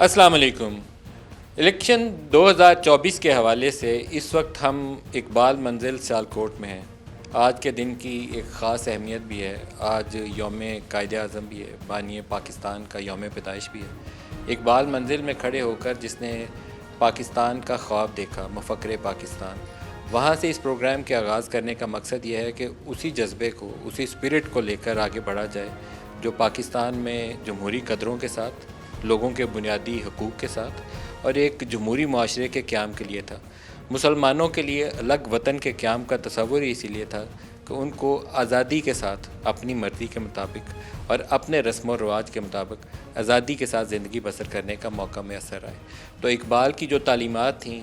अस्सलाम वालेकुम। इलेक्शन 2024 के हवाले से इस वक्त हम इकबाल मंजिल सियालकोट में हैं। आज के दिन की एक ख़ास अहमियत भी है। आज यौम कायद-ए-आज़म भी है, बानी पाकिस्तान का यौम पैदाइश भी है। इकबाल मंजिल में खड़े होकर जिसने पाकिस्तान का ख्वाब देखा, मफ़क्र पाकिस्तान, वहाँ से इस प्रोग्राम के आगाज़ करने का मकसद यह है कि उसी जज्बे को, उसी स्पिरिट को लेकर आगे बढ़ा जाए जो पाकिस्तान में जमहूरी कदरों के साथ, लोगों के बुनियादी हकूक़ के साथ और एक जमहूरी मुआशरे के क़याम के लिए था। मुसलमानों के लिए अलग वतन के क़याम का तसव्वुर ही इसीलिए था कि उनको आज़ादी के साथ, अपनी मर्ज़ी के मुताबिक और अपने रस्म और रिवाज के मुताबिक आज़ादी के साथ ज़िंदगी बसर करने का मौका मैसर आए। तो इकबाल की जो तालीमात थीं,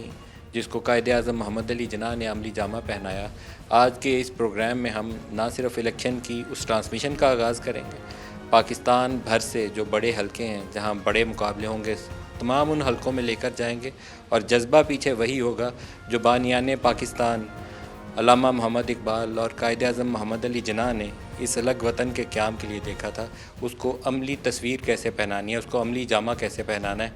जिसको कायद-ए-आज़म मोहम्मद अली जिन्ना ने अमली जामा पहनाया, आज के इस प्रोग्राम में हम ना सिर्फ इलेक्शन की उस ट्रांसमिशन का आगाज़ करेंगे, पाकिस्तान भर से जो बड़े हलके हैं जहां बड़े मुकाबले होंगे, तमाम उन हलकों में लेकर जाएंगे और जज्बा पीछे वही होगा जो बानियाने पाकिस्तान अल्लामा मोहम्मद इकबाल और कायद-ए-आज़म मोहम्मद अली जिन्ना ने इस अलग वतन के क़याम के लिए देखा था। उसको अमली तस्वीर कैसे पहनानी है, उसको अमली जामा कैसे पहनाना है,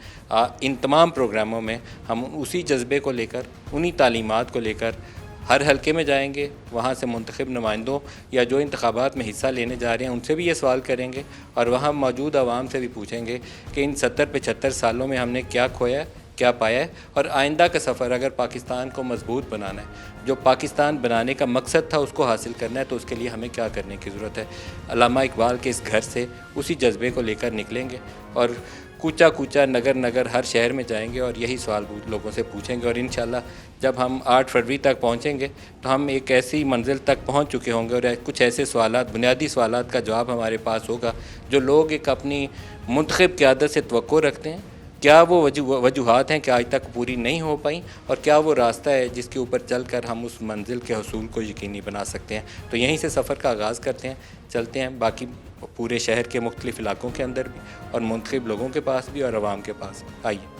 इन तमाम प्रोग्रामों में हम उसी जज्बे को लेकर, उन्हीं तालीमात को लेकर हर हलके में जाएंगे। वहाँ से मुंतखब नुमाइंदों या जो इंतखाबात में हिस्सा लेने जा रहे हैं उनसे भी ये सवाल करेंगे और वहाँ मौजूद आवाम से भी पूछेंगे कि इन 70-75 सालों में हमने क्या खोया, क्या पाया है और आइंदा का सफ़र अगर पाकिस्तान को मजबूत बनाना है, जो पाकिस्तान बनाने का मकसद था उसको हासिल करना है, तो उसके लिए हमें क्या करने की ज़रूरत है। अल्लामा इकबाल के इस घर से उसी जज्बे को लेकर निकलेंगे और कूचा कूचा, नगर नगर, हर शहर में जाएंगे और यही सवाल लोगों से पूछेंगे और इंशाल्लाह जब हम 8 फरवरी तक पहुँचेंगे तो हम एक ऐसी मंजिल तक पहुँच चुके होंगे और कुछ ऐसे सवालात, बुनियादी सवालात का जवाब हमारे पास होगा जो लोग एक अपनी मुंतखब क़यादत से तवक्को रखते हैं। क्या वो वजूहात हैं कि आज तक पूरी नहीं हो पाई और क्या वो रास्ता है जिसके ऊपर चलकर हम उस मंजिल के हसूल को यकीनी बना सकते हैं। तो यहीं से सफ़र का आगाज़ करते हैं, चलते हैं बाकी पूरे शहर के मुख्तलिफ़ इलाकों के अंदर भी और मुंतखब लोगों के पास भी और आवाम के पास। आइए।